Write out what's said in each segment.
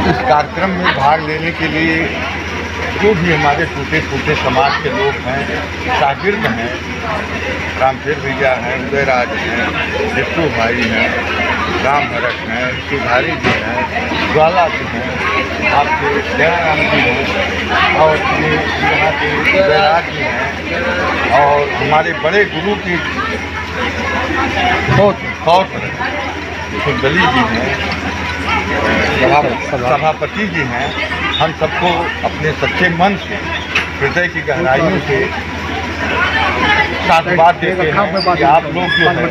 इस कार्यक्रम में भाग लेने के लिए जो भी हमारे टूटे फूटे समाज के लोग हैं, शागिर्द हैं, रामफेर भैया हैं, उदयराज हैं, बिट्टू भाई हैं, राम भरत हैं, सुधारी जी हैं, ज्वाला जी हैं, आपके दयाराम जी हैं और यहाँ के उदयराज जी हैं और हमारे बड़े गुरु की पौत्र सुंदली जी हैं, सभापति जी हैं। हम सबको अपने सच्चे मन से, हृदय की गहराइयों से साधुवाद देते हैं कि आप लोग जो है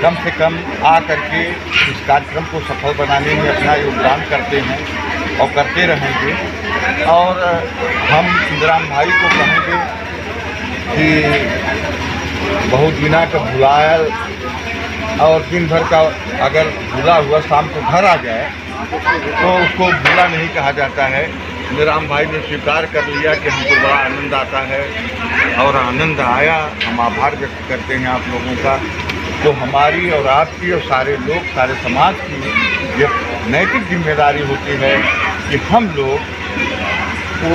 कम से कम आ करके इस कार्यक्रम को सफल बनाने में अपना योगदान करते हैं और करते रहेंगे। और हम इंदिराम भाई को कहेंगे कि बहुत बिना का भुलायल और दिन भर का अगर भूला हुआ शाम को घर आ जाए तो उसको भूला नहीं कहा जाता है। इंदिराम भाई ने स्वीकार कर लिया कि हमको बड़ा आनंद आता है और आनंद आया। हम आभार व्यक्त करते हैं आप लोगों का, जो हमारी और आपकी और सारे लोग, सारे समाज की ये नैतिक जिम्मेदारी होती है कि हम लोग को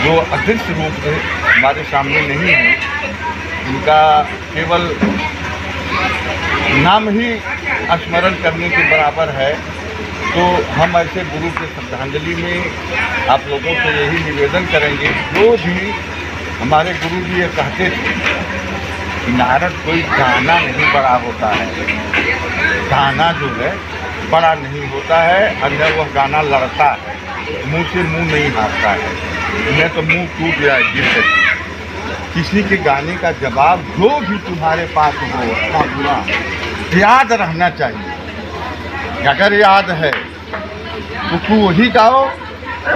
जो अदृश्य रूप में हमारे सामने नहीं है, उनका केवल नाम ही स्मरण करने के बराबर है। तो हम ऐसे गुरु के श्रद्धांजलि में आप लोगों से यही निवेदन करेंगे। जो भी हमारे गुरु जी ये कहते थे कि नारद कोई गाना नहीं बड़ा होता है, गाना जो है बड़ा नहीं होता है, अंदर वह गाना लड़ता है, मुंह से मुंह नहीं हारता है, नहीं तो मुंह टूट जाए गिर सकती। किसी के गाने का जवाब जो भी तुम्हारे पास हो अपना पूरा याद रहना चाहिए। अगर याद है तो तू वही गाओ,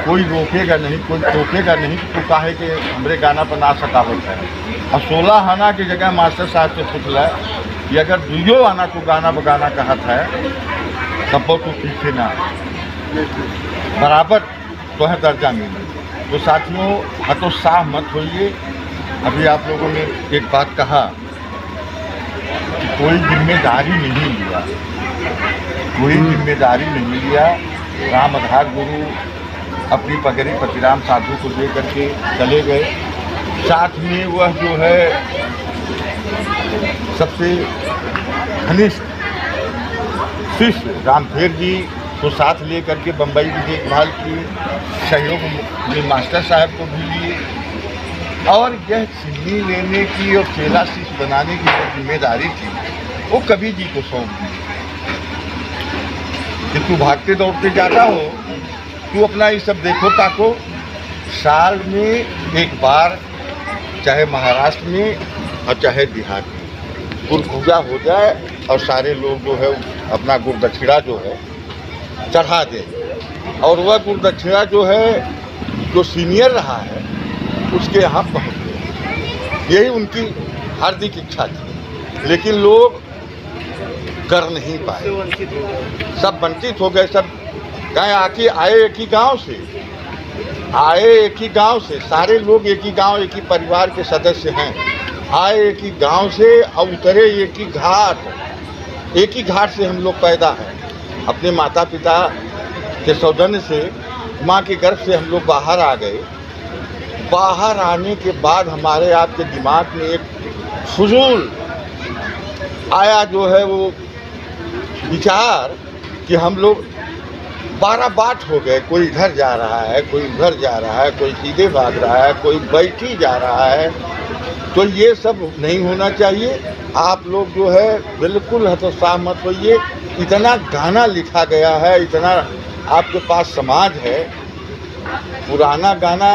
कोई रोकेगा नहीं, कोई टोकेगा नहीं कि तू काहे के हमरे गाना पर ना सकावत है। और 16 आना की जगह मास्टर साहब से पूछ ले कि अगर दुइयो आना को गाना बगाना कहत है तब तो पीछे ना बराबर तो है दर्जा मिले। तो साथियों, हतोत्साह मत होइए। अभी आप लोगों ने एक बात कहा कि कोई जिम्मेदारी नहीं लिया, कोई जिम्मेदारी नहीं लिया। राम आधार गुरु अपनी पगड़ी पतिराम साधु को दे करके चले गए। साथ में वह जो है सबसे घनिष्ठ शिष्य रामफेर जी को साथ ले करके बम्बई की देखभाल की, सहयोग में मास्टर साहब को भी लिए और यह चीनी लेने की और चेला शिष्य बनाने की जो जिम्मेदारी थी वो कवि जी को सौंप दी कि तू भागते दौड़ते जाता हो, तू अपना ये सब देखो ताको। साल में एक बार चाहे महाराष्ट्र में और चाहे बिहार में गुरु पूजा हो जाए और सारे लोग जो है अपना गुरु दक्षिणा जो है चढ़ा दे। और वह गुरु दक्षिणा जो है जो सीनियर रहा है उसके यहाँ पहुँच गए। यही उनकी हार्दिक इच्छा थी, लेकिन लोग कर नहीं पाए, सब वंचित हो गए। सब कहें आके आए एक ही गांव से, आए एक ही गांव से, सारे लोग एक ही गांव, एक ही परिवार के सदस्य हैं। आए एक ही गांव से और उतरे एक ही घाट, एक ही घाट से हम लोग पैदा हैं। अपने माता पिता के सौजन्य से, माँ के गर्भ से हम लोग बाहर आ गए। बाहर आने के बाद हमारे आपके दिमाग में एक फजूल आया जो है वो विचार कि हम लोग 12 बाट हो गए। कोई इधर जा रहा है, कोई उधर जा रहा है, कोई सीधे भाग रहा है, कोई बैठी जा रहा है। तो ये सब नहीं होना चाहिए। आप लोग जो है बिल्कुल हतोत्साह मत होइए। इतना गाना लिखा गया है, इतना आपके पास समाज है। पुराना गाना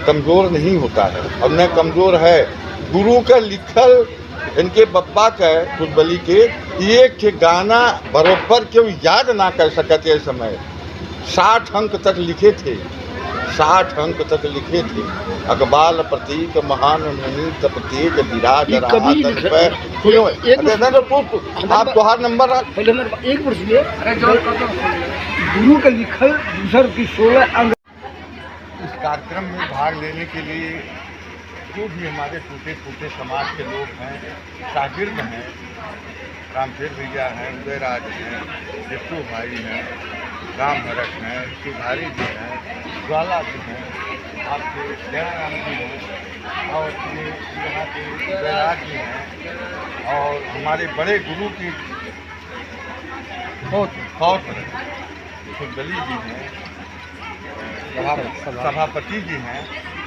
कमज़ोर नहीं होता है और न कमज़ोर है। गुरु का लिखल इनके बप्पा का खुदबली के एक के गाना बरोबर क्यों याद ना कर सकते समय 60 अंक तक लिखे थे, 60 अंक तक लिखे थे। अकबाल प्रतीक महान मणि तप तेज विराज आप तुहार नंबर एक वर्ष गुरु का लिखल दूसर की 16 अंक। इस कार्यक्रम में भाग लेने के लिए जो भी हमारे टूटे फूटे समाज के लोग हैं, शागिर्द हैं, रामफेर भैया हैं, उदयराज हैं, बिट्टू भाई हैं, राम हरक हैं, शिवधारी जी हैं, ज्वाला जी हैं, आपके दयाराम जी हैं, और ये यहाँ के बैराग जी हैं, और हमारे बड़े गुरु की पौत्र कुंडली जी हैं, सभापति जी हैं।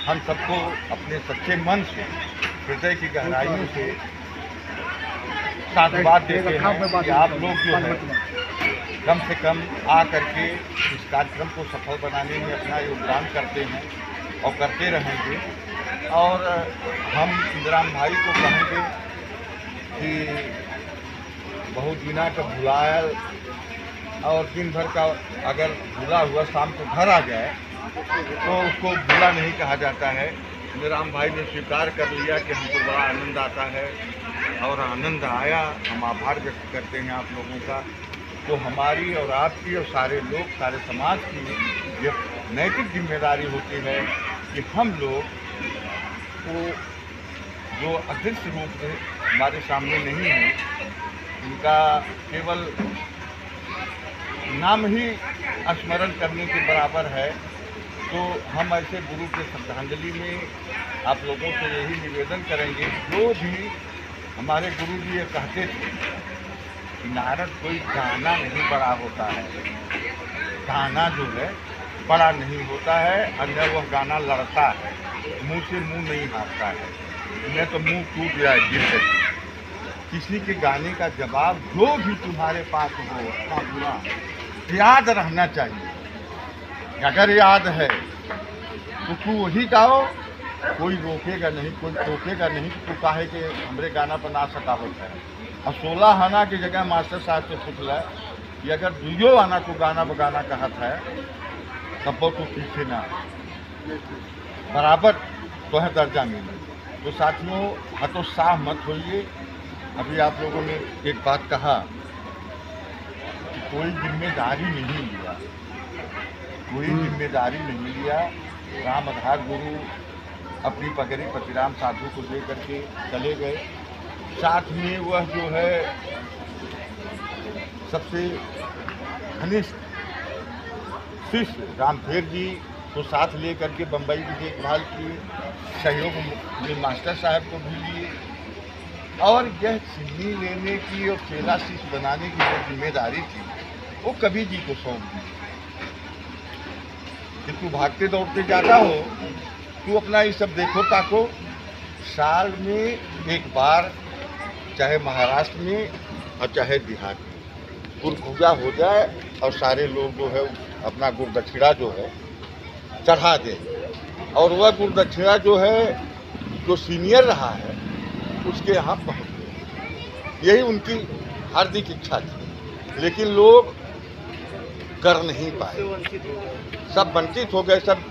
हम सबको अपने सच्चे मन से, हृदय की गहराइयों से साधुवाद देते हैं कि आप लोग जो है कम से कम आ करके इस कार्यक्रम को सफल बनाने में अपना योगदान करते हैं और करते रहेंगे। और हम इंदिराम भाई को कहेंगे कि बहुत दिना का भुलायल और दिन भर का अगर भूला हुआ शाम को घर आ जाए तो उसको भूला नहीं कहा जाता है। इंदिराम भाई ने स्वीकार कर लिया कि हमको बड़ा आनंद आता है और आनंद आया। हम आभार व्यक्त करते हैं आप लोगों का। तो हमारी और आपकी और सारे लोग, सारे समाज की ये नैतिक जिम्मेदारी होती है कि हम लोग को जो अदृश्य रूप में हमारे सामने नहीं है, इनका केवल नाम ही स्मरण करने के बराबर है। तो हम ऐसे गुरु के श्रद्धांजलि में आप लोगों से यही निवेदन करेंगे, जो भी हमारे गुरु जी ये कहते थे कि नारद कोई गाना नहीं बड़ा होता है, गाना जो है बड़ा नहीं होता है, अंदर वह गाना लड़ता है, मुंह से मुंह नहीं हारता है, नहीं तो मुंह टूट जाए गिर करके। किसी के गाने का जवाब जो भी तुम्हारे पास हो अपना पूरा याद रहना चाहिए। अगर याद है तो तू वही गाओ, कोई रोकेगा नहीं, कोई टोकेगा नहीं कि तू काहे के हमरे गाना पर ना सकावत है। और 16 आना की जगह मास्टर साहब से पूछला कि अगर दुइयो आना को गाना बगाना कहत है तब तो पीछे ना बराबर तो है दर्जा मिले। तो साथियों हतोत्साह मत होइए। अभी आप लोगों ने एक बात कहा कि कोई जिम्मेदारी नहीं लिया, कोई जिम्मेदारी नहीं लिया। राम आधार गुरु अपनी पगड़ी पतिराम साधु को लेकर के चले गए। साथ में वह जो है सबसे घनिष्ठ शिष्य रामधेर जी को साथ लेकर के बम्बई की देखभाल की, सहयोग में मास्टर साहब को भी लिए। और यह चीनी लेने की और चेला शिष्य बनाने की जो जिम्मेदारी थी वो कवि जी को सौंप दी कि तू भागते दौड़ते जाता हो, तू अपना ये सब देखो ताको। साल में एक बार चाहे महाराष्ट्र में और चाहे बिहार में गुरु पूजा हो जाए और सारे लोग जो है अपना गुरु दक्षिणा जो है चढ़ा दें। और वह गुरु दक्षिणा जो है जो सीनियर रहा है उसके यहाँ पहुँच गए। यही उनकी हार्दिक इच्छा थी, लेकिन लोग कर नहीं पाए, सब वंचित हो गए। सब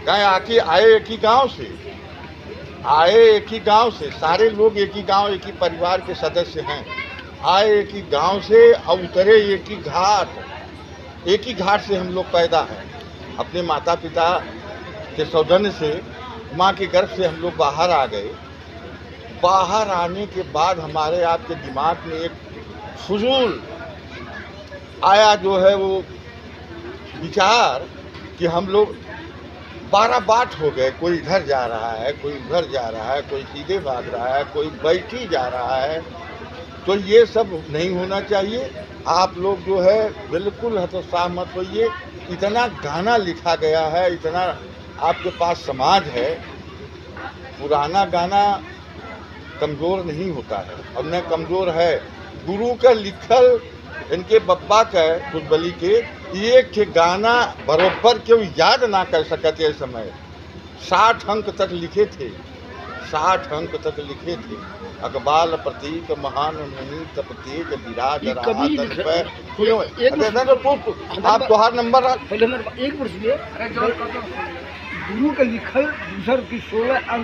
कहें आके आए एक ही गांव से, आए एक ही गांव से, सारे लोग एक ही गांव, एक ही परिवार के सदस्य हैं। आए एक ही गांव से और उतरे एक ही घाट, एक ही घाट से हम लोग पैदा हैं। अपने माता पिता के सौजन्य से, माँ के गर्भ से हम लोग बाहर आ गए। बाहर आने के बाद हमारे आपके दिमाग में एक फजूल आया जो है वो विचार कि हम लोग 12 बाट हो गए। कोई इधर जा रहा है, कोई उधर जा रहा है, कोई सीधे भाग रहा है, कोई बैठी जा रहा है। तो ये सब नहीं होना चाहिए। आप लोग जो है बिल्कुल हतोत्साह मत होइए। इतना गाना लिखा गया है, इतना आपके पास समाज है। पुराना गाना कमज़ोर नहीं होता है और न कमज़ोर है। गुरु का लिखल इनके बब्बा का कुलबली के एक गाना बरोबर क्यों याद ना कर सकते इस समय। 60 अंक तक लिखे थे, 60 अंक तक लिखे थे। अकबाल प्रतीक महान मुनि तप तेज विराज रहा आप तुहार नंबर पहले एक वर्ष गुरु का लिखल दूसर की 16 अंक